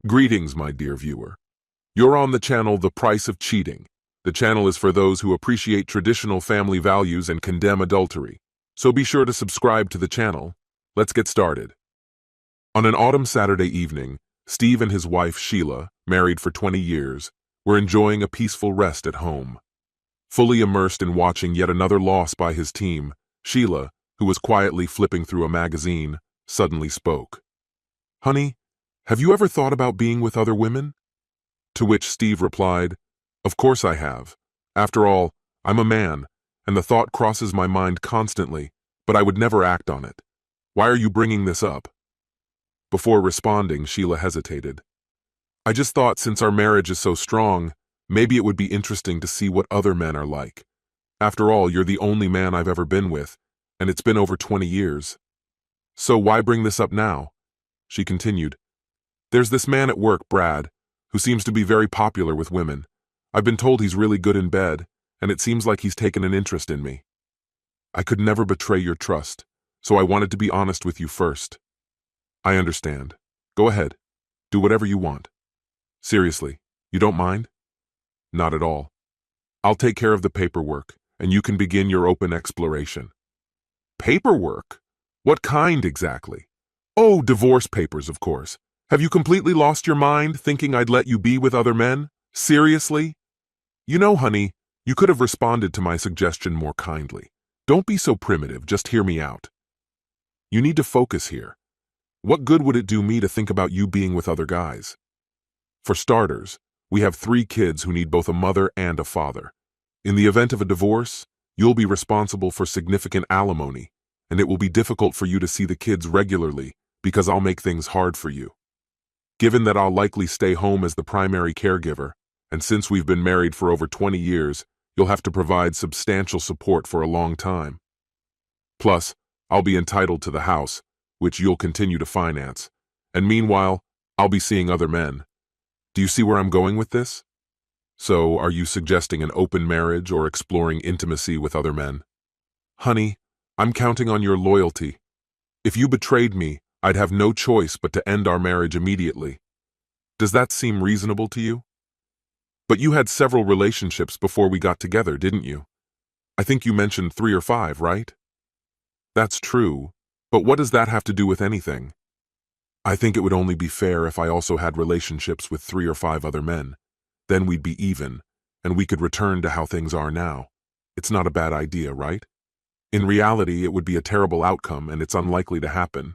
Greetings, my dear viewer. You're on the channel The Price of Cheating. The channel is for those who appreciate traditional family values and condemn adultery. So be sure to subscribe to the channel. Let's get started. On an autumn Saturday evening, Steve and his wife Sheila, married for 20 years, were enjoying a peaceful rest at home. Fully immersed in watching yet another loss by his team, Sheila, who was quietly flipping through a magazine, suddenly spoke. "Honey, have you ever thought about being with other women?" To which Steve replied, "Of course I have. After all, I'm a man, and the thought crosses my mind constantly, but I would never act on it. Why are you bringing this up?" Before responding, Sheila hesitated. "I just thought since our marriage is so strong, maybe it would be interesting to see what other men are like. After all, you're the only man I've ever been with, and it's been over 20 years. So why bring this up now?" She continued, "There's this man at work, Brad, who seems to be very popular with women. I've been told he's really good in bed, and it seems like he's taken an interest in me. I could never betray your trust, so I wanted to be honest with you first." "I understand. Go ahead. Do whatever you want. Seriously, you don't mind?" "Not at all. I'll take care of the paperwork, and you can begin your open exploration." "Paperwork? What kind exactly?" "Oh, divorce papers, of course. Have you completely lost your mind, thinking I'd let you be with other men? Seriously? You know, honey, you could have responded to my suggestion more kindly. Don't be so primitive, just hear me out. You need to focus here. What good would it do me to think about you being with other guys? For starters, we have 3 kids who need both a mother and a father. In the event of a divorce, you'll be responsible for significant alimony, and it will be difficult for you to see the kids regularly because I'll make things hard for you. Given that I'll likely stay home as the primary caregiver, and since we've been married for over 20 years, you'll have to provide substantial support for a long time. Plus, I'll be entitled to the house, which you'll continue to finance, and meanwhile, I'll be seeing other men. Do you see where I'm going with this? So, are you suggesting an open marriage or exploring intimacy with other men?" "Honey, I'm counting on your loyalty. If you betrayed me, I'd have no choice but to end our marriage immediately. Does that seem reasonable to you? But you had several relationships before we got together, didn't you? I think you mentioned 3 or 5, right?" "That's true, but what does that have to do with anything? I think it would only be fair if I also had relationships with 3 or 5 other men. Then we'd be even, and we could return to how things are now. It's not a bad idea, right? In reality, it would be a terrible outcome, and it's unlikely to happen."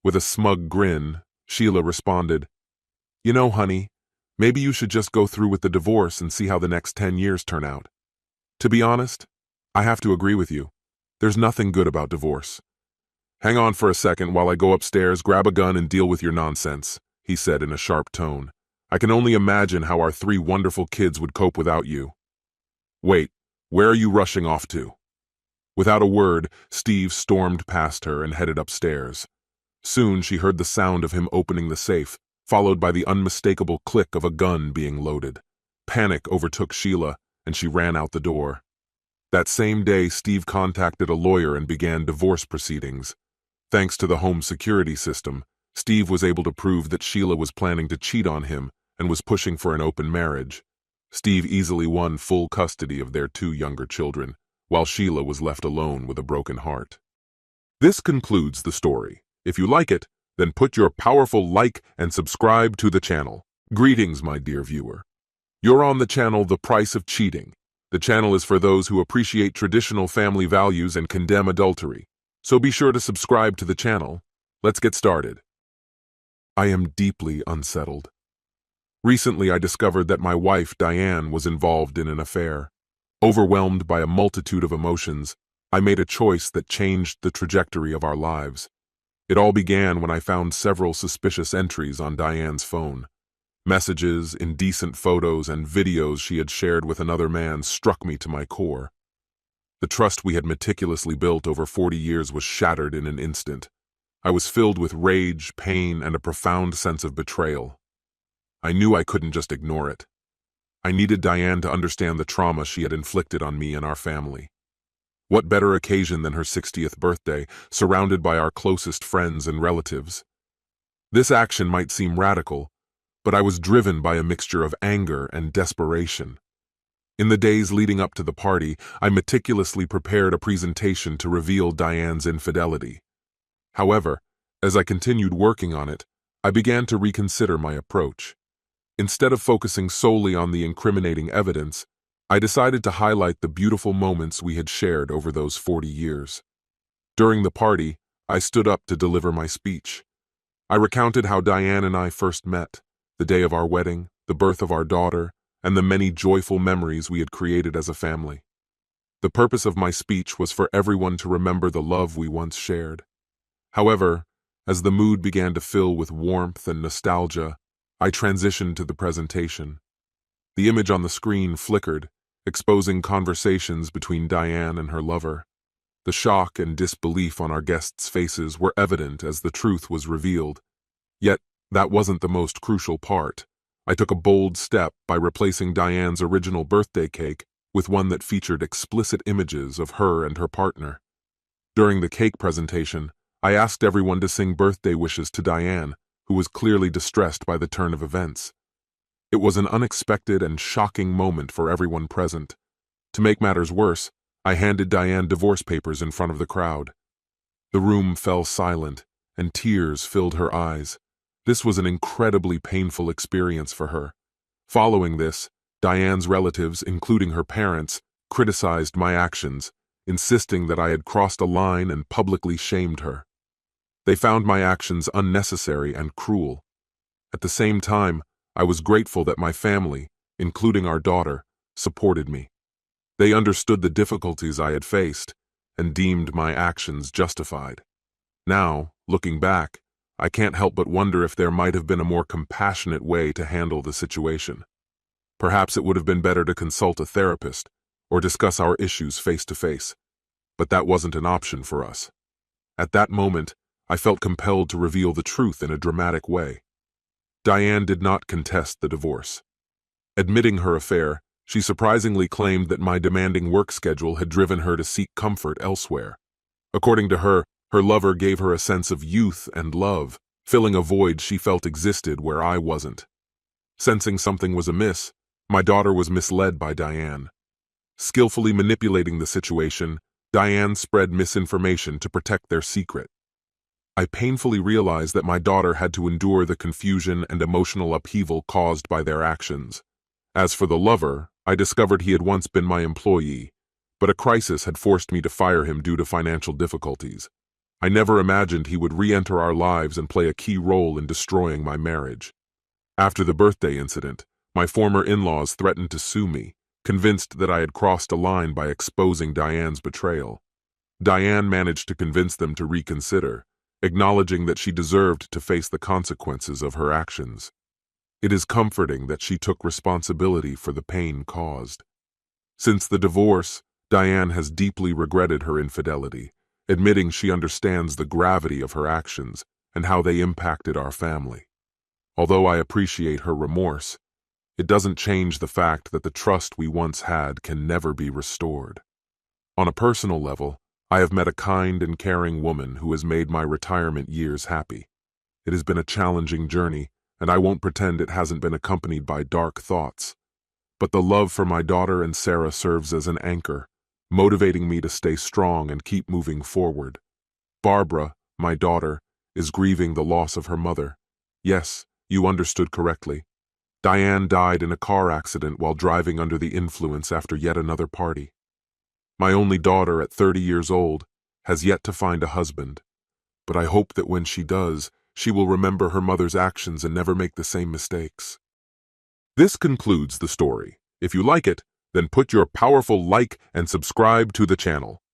With a smug grin, Sheila responded, "You know, honey, maybe you should just go through with the divorce and see how the next 10 years turn out. To be honest, I have to agree with you. There's nothing good about divorce." "Hang on for a second while I go upstairs, grab a gun, and deal with your nonsense," he said in a sharp tone. "I can only imagine how our 3 wonderful kids would cope without you." "Wait, where are you rushing off to?" Without a word, Steve stormed past her and headed upstairs. Soon she heard the sound of him opening the safe, followed by the unmistakable click of a gun being loaded. Panic overtook Sheila, and she ran out the door. That same day, Steve contacted a lawyer and began divorce proceedings. Thanks to the home security system, Steve was able to prove that Sheila was planning to cheat on him and was pushing for an open marriage. Steve easily won full custody of their 2 younger children, while Sheila was left alone with a broken heart. This concludes the story. If you like it, then put your powerful like and subscribe to the channel. Greetings, my dear viewer. You're on the channel The Price of Cheating. The channel is for those who appreciate traditional family values and condemn adultery. So be sure to subscribe to the channel. Let's get started. I am deeply unsettled. Recently, I discovered that my wife, Diane, was involved in an affair. Overwhelmed by a multitude of emotions, I made a choice that changed the trajectory of our lives. It all began when I found several suspicious entries on Diane's phone. Messages, indecent photos, and videos she had shared with another man struck me to my core. The trust we had meticulously built over 40 years was shattered in an instant. I was filled with rage, pain, and a profound sense of betrayal. I knew I couldn't just ignore it. I needed Diane to understand the trauma she had inflicted on me and our family. What better occasion than her 60th birthday, surrounded by our closest friends and relatives? This action might seem radical, but I was driven by a mixture of anger and desperation. In the days leading up to the party, I meticulously prepared a presentation to reveal Diane's infidelity. However, as I continued working on it, I began to reconsider my approach. Instead of focusing solely on the incriminating evidence, I decided to highlight the beautiful moments we had shared over those 40 years. During the party, I stood up to deliver my speech. I recounted how Diane and I first met, the day of our wedding, the birth of our daughter, and the many joyful memories we had created as a family. The purpose of my speech was for everyone to remember the love we once shared. However, as the mood began to fill with warmth and nostalgia, I transitioned to the presentation. The image on the screen flickered, exposing conversations between Diane and her lover. The shock and disbelief on our guests' faces were evident as the truth was revealed. Yet, that wasn't the most crucial part. I took a bold step by replacing Diane's original birthday cake with one that featured explicit images of her and her partner. During the cake presentation, I asked everyone to sing birthday wishes to Diane, who was clearly distressed by the turn of events. It was an unexpected and shocking moment for everyone present. To make matters worse, I handed Diane divorce papers in front of the crowd. The room fell silent, and tears filled her eyes. This was an incredibly painful experience for her. Following this, Diane's relatives, including her parents, criticized my actions, insisting that I had crossed a line and publicly shamed her. They found my actions unnecessary and cruel. At the same time, I was grateful that my family, including our daughter, supported me. They understood the difficulties I had faced and deemed my actions justified. Now, looking back, I can't help but wonder if there might have been a more compassionate way to handle the situation. Perhaps it would have been better to consult a therapist or discuss our issues face to face, but that wasn't an option for us. At that moment, I felt compelled to reveal the truth in a dramatic way. Diane did not contest the divorce. Admitting her affair, she surprisingly claimed that my demanding work schedule had driven her to seek comfort elsewhere. According to her, her lover gave her a sense of youth and love, filling a void she felt existed where I wasn't. Sensing something was amiss, my daughter was misled by Diane. Skillfully manipulating the situation, Diane spread misinformation to protect their secret. I painfully realized that my daughter had to endure the confusion and emotional upheaval caused by their actions. As for the lover, I discovered he had once been my employee, but a crisis had forced me to fire him due to financial difficulties. I never imagined he would re-enter our lives and play a key role in destroying my marriage. After the birthday incident, my former in-laws threatened to sue me, convinced that I had crossed a line by exposing Diane's betrayal. Diane managed to convince them to reconsider, acknowledging that she deserved to face the consequences of her actions. It is comforting that she took responsibility for the pain caused. Since the divorce, Diane has deeply regretted her infidelity, admitting she understands the gravity of her actions and how they impacted our family. Although I appreciate her remorse, it doesn't change the fact that the trust we once had can never be restored. On a personal level, I have met a kind and caring woman who has made my retirement years happy. It has been a challenging journey, and I won't pretend it hasn't been accompanied by dark thoughts. But the love for my daughter and Sarah serves as an anchor, motivating me to stay strong and keep moving forward. Barbara, my daughter, is grieving the loss of her mother. Yes, you understood correctly. Diane died in a car accident while driving under the influence after yet another party. My only daughter, at 30 years old, has yet to find a husband, but I hope that when she does, she will remember her mother's actions and never make the same mistakes. This concludes the story. If you like it, then put your powerful like and subscribe to the channel.